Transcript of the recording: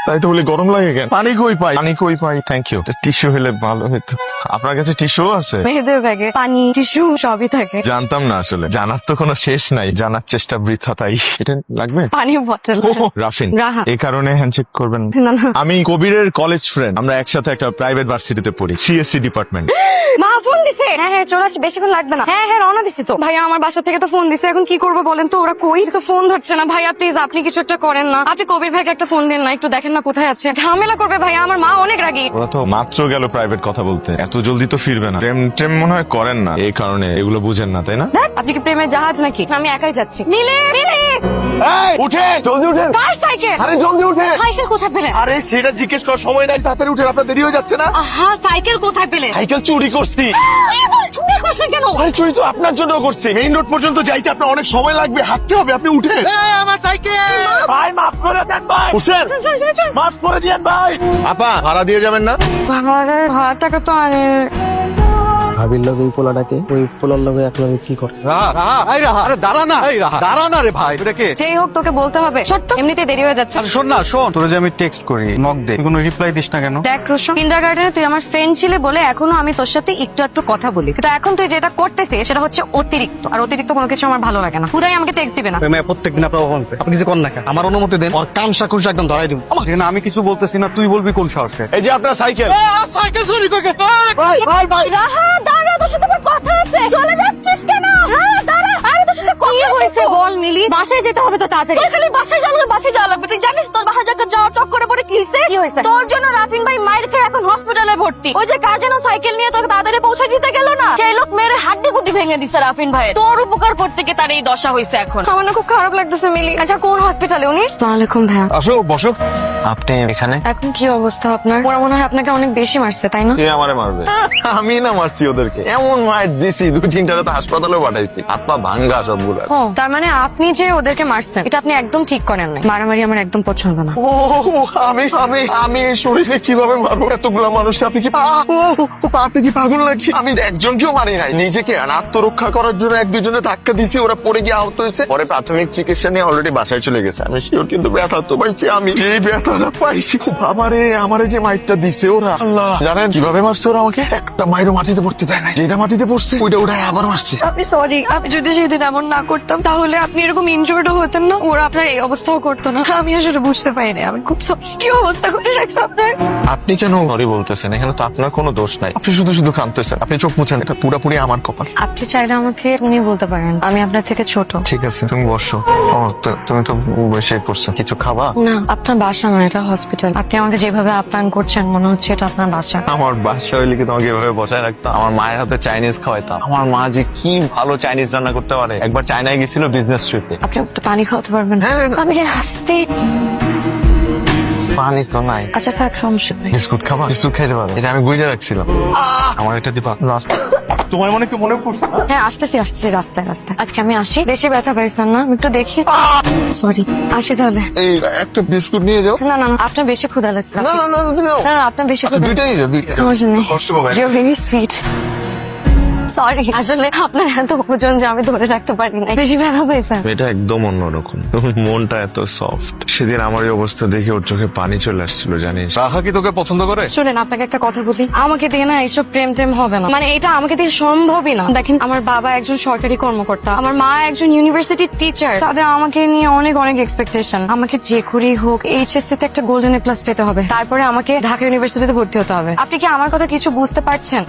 তাই তো বলি গরম লাগে কেন? পানি কই পাই? পানি কই পাই? Thank you. টিস্যু হলে ভালো হতো। আপনার কাছে টিস্যু আছে? মেয়েদের ব্যাগে পানি, টিস্যু সবই থাকে। জানতাম না আসলে। জানার তো কোনো শেষ নাই, জানার চেষ্টা বৃথা। তাই এটা লাগবে? পানি বটল। রাফিন, রাহা। এই কারণে হ্যান্ডশেক করবেন? না না, আমি কবিরের কলেজ ফ্রেন্ড। আমরা একসাথে একটা প্রাইভেট ভার্সিটিতে পড়ি, সিএসসি ডিপার্টমেন্ট। মা ফোন দিছে। হ্যাঁ হ্যাঁ চলে আসি, বেশিক্ষণ লাগবে না। হ্যাঁ হ্যাঁ রওনা দিছি তো। ভাইয়া আমার বাসা থেকে তো ফোন দিছে, এখন কি করবো বলেন তো? ওরা কই তো ফোন ধরছে না। ভাইয়া প্লিজ আপনি কিছু একটা করেন না। আপনি কবির ভাইকে একটা ফোন দেন না, একটু দেখেন না কোথায় আছে। ঝামেলা করবে ভাইয়া, আমার মা অনেক রাগী। ওরা তো মাত্র গেল প্রাইভেট কথা বলতে, এত জলদি তো ফিরবে না। প্রেম টেম মনে হয় করেন না, এই কারণে এগুলো বুঝেন না, তাই না? আপনি কি প্রেমের জাহাজ নাকি? আমি একাই যাচ্ছি। নীলে নীলে উঠে জলদি উঠেন। কার সাইকেল? আরে জলদি উঠে। সাইকেল কোথায় পেলে? আরে সেটা জিজ্ঞেস করার সময় নাই, তাড়াতাড়ি উঠেন, আপনার দেরি হয়ে যাচ্ছে না। আহা সাইকেল কোথায় পেলে? সাইকেল চুরি করছি। চুরি করছেন কেন? আরে চুরি তো আপনার জন্য করছি। মেইন রোড পর্যন্ত যাইতে আপনার অনেক সময় লাগবে, হাঁটতে হবে, আপনি উঠে। আমার সাইকেল ভাই, মাফ করে দেন ভাই। হোসেন মাফ করে দিয়েন ভাই। আপা ভাড়া দিয়ে যাবেন না? ভাড়ার টাকা তো ভাবির লগে ওই পোলাটাকে, ওই পোলার লগে এক লগে কি করে? দাঁড়া না রে ভাই, এটা কে? যেই হোক তোকে বলতে হবে। সত্য এমনিতে দেরি হয়ে যাচ্ছে। আরে শোন না, শোন, তোরে যে আমি টেক্সট করি, নক দে, তুই কোনো রিপ্লাই দিস না কেন? দেখ রোশন, কিন্ডারগার্টেনে তুই আমার ফ্রেন্ড ছিলে বলে এখনো আমি তোর সাথে একটু একটু কথা বলি, কিন্তু এখন তুই যেটা করতেছিস সেটা হচ্ছে অতিরিক্ত, আর অতিরিক্ত কোনো কিছু আমার ভালো লাগে না। খুদাই আমাকে টেক্সট দিবে না। প্রত্যেকদিন আপনার অপমান করে। আপনি কিছু করেন না কেন? আমার অনুমতি দেন, ওর কান সাকুশ একদম ধরাই দিব। না আমি কিছু বলতেছি না, তুই বলবি কোন সাহসে? এই যে আপনার সাইকেল। সাইকেল চুরি করে রাহা দাঁড়া, তোর সাথে আমার কথা আছে। চলে যাচ্ছিস কেন? রাহা দাঁড়া, আরে তোর সাথে কথা হইছে বল মিলি। বাসায় যেতে হবে তো তাড়াতাড়ি। তোর খালি বাসায় যাওয়া লাগবে। তুই জানিস তোর বাহাজাকে যাওয়ার চক্করে পড়ে কি হইছে? কি হইছে? তোর জন্য রাফিন ভাই মাইর খেয়ে এখন হসপিটালে ভর্তি। ওই যে কার যেন সাইকেল নিয়ে তোকে তাড়াতাড়ি পৌঁছে দিতে গেল না, সেই লোক মেরে হাড্ডি গুটি ভেঙে দিছে রাফিন ভাই। তোর উপকার করতে গিয়ে তার এই দশা হইছে এখন। আমার না খুব খারাপ লাগতেছে মিলি। আচ্ছা কোন হসপিটালে উনি? আসসালামু আলাইকুম ভাইয়া। আসো বসো। আপনি এখানে? এখন কি অবস্থা আপনার? ওরা মনে হয় আপনাকে অনেক বেশি মারছে তাই না? কে আমারে মারবে? আমি না মারছি ওদেরকে, এমন মার দিছি 2-3টারে তো হাসপাতালেও পাঠাইছি, হাত পা ভাঙ্গা সবগুলো। ও তার মানে আপনি যে ওদেরকে মারছেন এটা আপনি একদম ঠিক করেন নাই। মারামারি আমার একদম পছন্দ না। ও আমি আমি আমি এই শরীরে কিভাবে মারবো এতগুলা মানুষ? আপনি কি আপনি কি পাগল নাকি? আমি একজনকেও মারি নাই, নিজেকে আত্মরক্ষা করার জন্য 1-2 জনে ধাক্কা দিছি, ওরা পড়ে গিয়ে আহত হয়েছে, পরে প্রাথমিক চিকিৎসা নিয়ে অলরেডি বাসায় চলে গেছে। আমি শিওর, কিন্তু ব্যথা তো পাইছি। আমি যে ব্যথাটা পাইছি, বাবারে আমারে যে মাইরটা দিছে ওরা, আল্লাহ জানেন কিভাবে মারছে ওরা আমাকে। একটা মাইরও মাটিতে পড়তে দেয় নাই, যেটা মাটিতে পড়ছে ওইটা ওটা আবার মারছে। আপনি সরি, আমি যদি সেদিন এমন না করতাম তাহলে আপনি এরকম ইনজুর্ড হতেন না, ওরা আপনার এই অবস্থাও করতো না। আমি আসলে বুঝতে পারিনি, আমি খুব সরি। কি অবস্থা করে রাখছে আপনার? আপনি কেন সরি বলতেছেন? এখানে তো আপনার কোনো দোষ নাই, আপনি শুধু শুধু কাঁদতেছেন। আপনি চোখ মুছেন, এটা পুরাপুরি আমার কপাল। আপনি চাইলে আমাকে তুমি বলতে পারেন, আমি আপনার থেকে ছোট। ঠিক আছে তুমি বসো। ও তুমি তো বসে পড়ছো, কিছু খাবা? না আপনার বাসা না, এটা হসপিটাল। আপনি আমাকে যেভাবে আপ্যায়ন করছেন মনে হচ্ছে এটা আপনার বাসা। আমার বাসা হইলে কি তোমাকে এভাবে বসায় রাখতাম? আমার মায়ের হাতে চাইনিজ খাওয়াইতাম। আমার মা যে কি ভালো চাইনিজ রান্না করতে পারে। একবার চায়নায় গেছিল বিজনেস ট্রিপে। আপনি একটু পানি খাওয়াতে পারবেন? হ্যাঁ, আমি হাসতে। পানি তো নাই। আচ্ছা থাক, সমস্যা নেই। বিস্কুট খাবা? বিস্কুট খাইতে পারো, এটা আমি গুইজা রাখছিলাম। আমার এটা দিবা। তোমার মনে কি মনে পড়ছে? হ্যাঁ আসতেছি রাস্তায়। আজকে আমি আসি। বেশি ব্যথা পাইছেন না? একটু দেখি। সরি, আসি তাহলে। এই একটা বিস্কুট নিয়ে যাও। না আপনার বেশি ক্ষুধা লাগছে। না আপনার বেশি আচ্ছা, দুইটাই যাও, দুইটা। সমস্যা নেই। কষ্ট পাবে না। You very sweet. সরি, আসলে আপনার এত ওজন যে আমি ধরে রাখতে পারি না। বেশি ব্যথা পাইছেন? এটা একদম অন্যরকম, মনটা এত সফট। সেদিন আমার এই অবস্থা দেখে ওর চোখে পানি চলে আসছিল, জানিস? রাহা কি তোকে পছন্দ করে? শুনেন আপনাকে একটা কথা বলি, আমাকে দিয়ে না এইসব প্রেম টেম হবে না। মানে এটা আমাকে দিয়ে সম্ভবই না। দেখেন আমার বাবা একজন সরকারি কর্মকর্তা, আমার মা একজন ইউনিভার্সিটির টিচার। তাদের আমাকে নিয়ে অনেক এক্সপেকটেশন। আমাকে যে করেই হোক এইচএসসি তে একটা গোল্ডেন এ প্লাস পেতে হবে, তারপরে আমাকে ঢাকা ইউনিভার্সিটিতে ভর্তি হতে হবে। আপনি কি আমার কথা কিছু বুঝতে পারছেন?